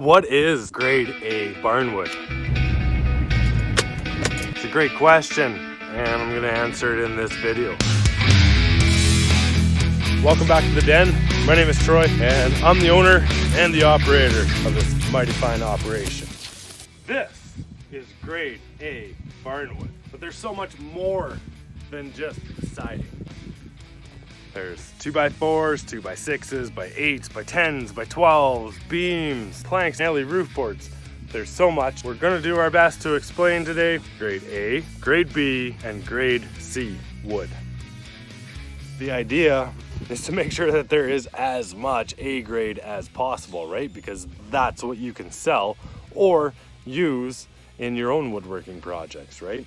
What is grade A barnwood? It's a great question, and I'm going to answer it in this video. Welcome back to the den. My name is Troy, and I'm the owner and the operator of this mighty fine operation. This is grade A barnwood, but there's so much more than just siding. There's 2x4s, 2x6s, x8s, x10s, x12s, beams, planks, naily roof boards. There's so much. We're gonna do our best to explain today grade A, grade B, and grade C wood. The idea is to make sure that there is as much A grade as possible, right? Because that's what you can sell or use in your own woodworking projects, right?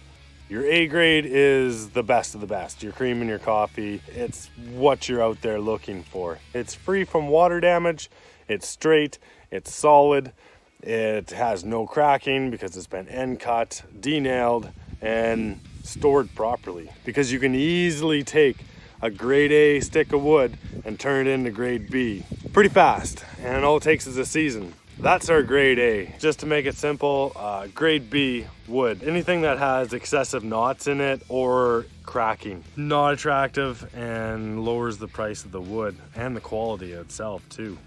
Your A grade is the best of the best. Your cream in your coffee, it's what you're out there looking for. It's free from water damage, it's straight, it's solid, it has no cracking because it's been end cut, denailed, and stored properly. Because you can easily take a grade A stick of wood and turn it into grade B pretty fast, and all it takes is a season. That's our grade A. Just to make it simple, grade B wood. Anything that has excessive knots in it or cracking. Not attractive and lowers the price of the wood and the quality itself too.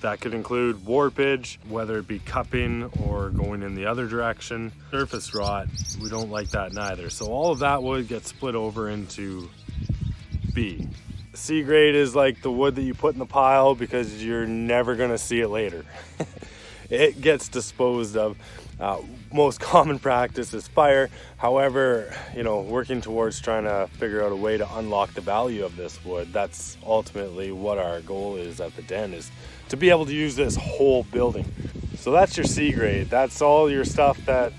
That could include warpage, whether it be cupping or going in the other direction. Surface rot, we don't like that neither. So all of that wood gets split over into B. C grade is like the wood that you put in the pile because you're never gonna see it later. It gets disposed of. Most common practice is fire. However, working towards trying to figure out a way to unlock the value of this wood, that's ultimately what our goal is at the den, is to be able to use this whole building. So that's your C grade. That's all your stuff that,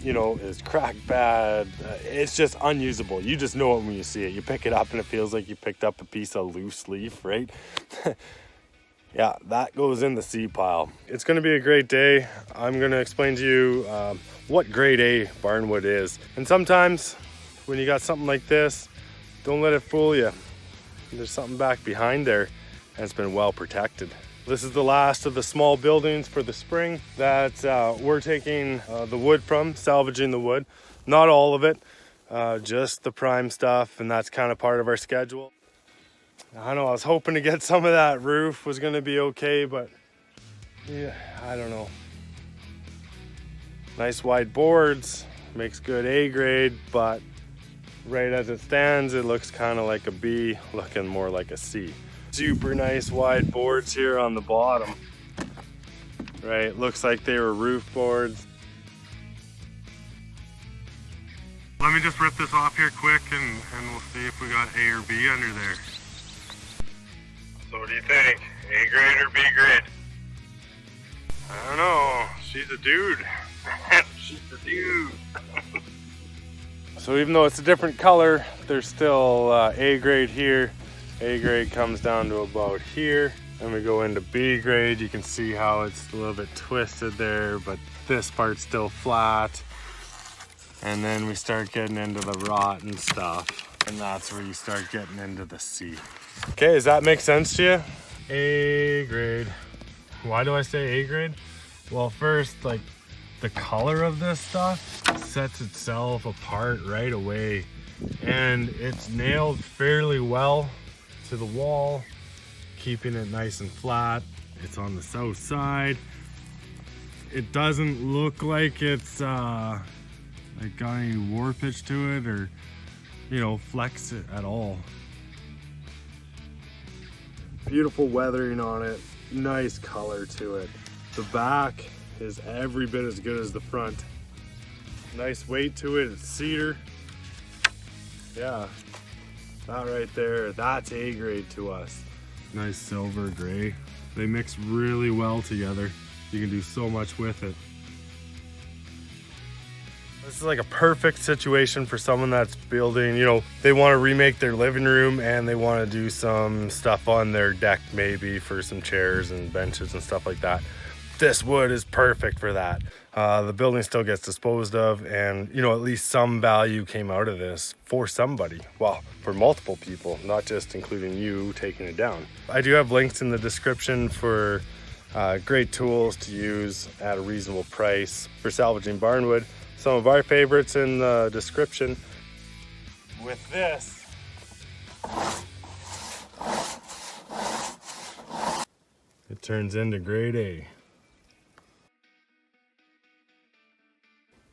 is cracked bad. It's just unusable. You just know it when you see it. You pick it up and it feels like you picked up a piece of loose leaf, right? Yeah, that goes in the C pile. It's gonna be a great day. I'm gonna explain to you what grade A barnwood is. And sometimes when you got something like this, don't let it fool you. There's something back behind there and it's been well protected. This is the last of the small buildings for the spring that we're taking the wood from, salvaging the wood. Not all of it, just the prime stuff, and that's kind of part of our schedule. I know I was hoping to get some of that roof was gonna be okay, but yeah, I don't know. Nice wide boards, makes good A grade, but right as it stands, it looks kind of like a B, looking more like a C. Super nice wide boards here on the bottom. Right, looks like they were roof boards. Let me just rip this off here quick and we'll see if we got A or B under there. So what do you think? A grade or B grade? I don't know. She's a dude. She's a dude. So even though it's a different color, there's still A grade here. A grade comes down to about here. Then we go into B grade. You can see how it's a little bit twisted there, but this part's still flat. And then we start getting into the rot and stuff. And that's where you start getting into the C. Okay, does that make sense to you? A grade. Why do I say A grade? Well, first, like, the color of this stuff sets itself apart right away. And it's nailed fairly well to the wall, keeping it nice and flat. It's on the south side. It doesn't look like it's got any warpage to it or flex it at all. Beautiful weathering on it, nice color to it. The back is every bit as good as the front. Nice weight to it, it's cedar. Yeah, that right there, that's A grade to us. Nice silver gray. They mix really well together. You can do so much with it. This is like a perfect situation for someone that's building, they want to remake their living room and they want to do some stuff on their deck maybe for some chairs and benches and stuff like that. This wood is perfect for that. The building still gets disposed of and, at least some value came out of this for somebody. Well, for multiple people, not just including you taking it down. I do have links in the description for Great tools to use at a reasonable price for salvaging barnwood. Some of our favorites in the description. With this, it turns into grade A.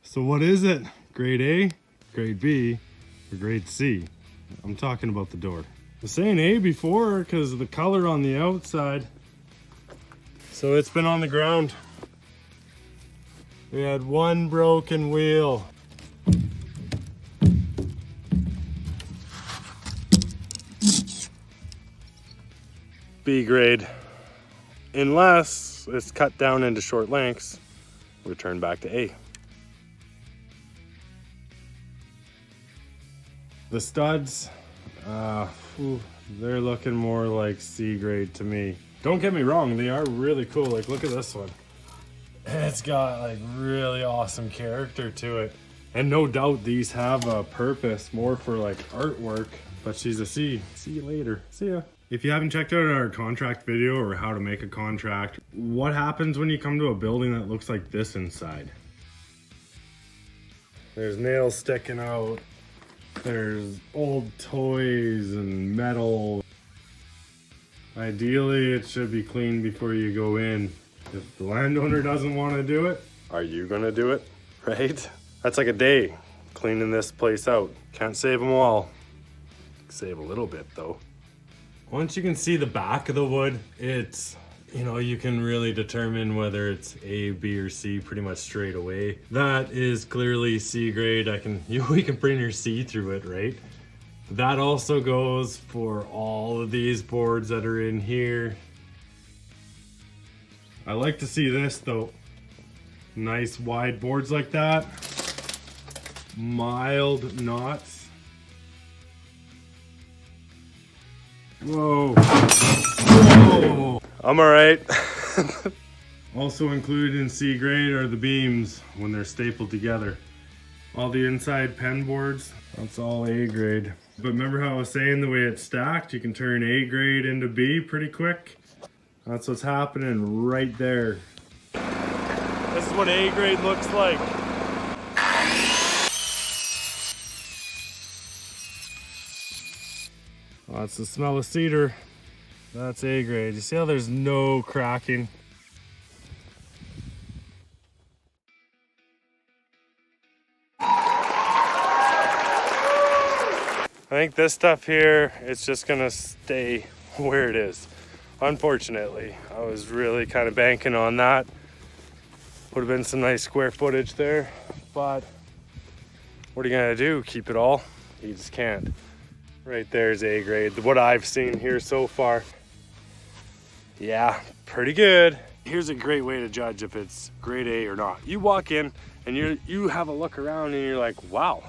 So what is it? Grade A, grade B, or grade C? I'm talking about the door. I was saying A before because of the color on the outside. So it's been on the ground. We had one broken wheel. B grade. Unless it's cut down into short lengths, return back to A. The studs, they're looking more like C grade to me. Don't get me wrong, they are really cool. Like, look at this one. It's got like really awesome character to it. And no doubt these have a purpose more for like artwork, but she's a C. See you later. See ya. If you haven't checked out our contract video or how to make a contract, what happens when you come to a building that looks like this inside? There's nails sticking out. There's old toys and metal. Ideally, it should be cleaned before you go in. If the landowner doesn't want to do it, are you gonna do it, right? That's like a day cleaning this place out. Can't save them all. Save a little bit though. Once you can see the back of the wood, it's, you know, you can really determine whether it's A, B, or C pretty much straight away. That is clearly C grade. We can pretty near see through it, right? That also goes for all of these boards that are in here. I like to see this though. Nice wide boards like that. Mild knots. Whoa. Whoa. I'm all right. Also included in C grade are the beams when they're stapled together. All the inside pen boards, that's all A grade. But remember how I was saying the way it's stacked, you can turn A grade into B pretty quick? That's what's happening right there. This is what A grade looks like. Well, that's the smell of cedar. That's A grade. You see how there's no cracking? I think this stuff here, it's just gonna stay where it is. Unfortunately, I was really kind of banking on that. Would have been some nice square footage there, but what are you gonna do? Keep it all? You just can't. Right there's A grade. What I've seen here so far. Yeah, pretty good. Here's a great way to judge if it's grade A or not. You walk in and you have a look around and you're like, wow,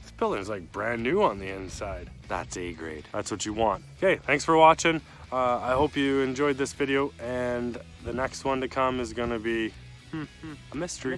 this building's like brand new on the inside. That's A grade. That's what you want. Okay, thanks for watching. I hope you enjoyed this video, and the next one to come is gonna be a mystery.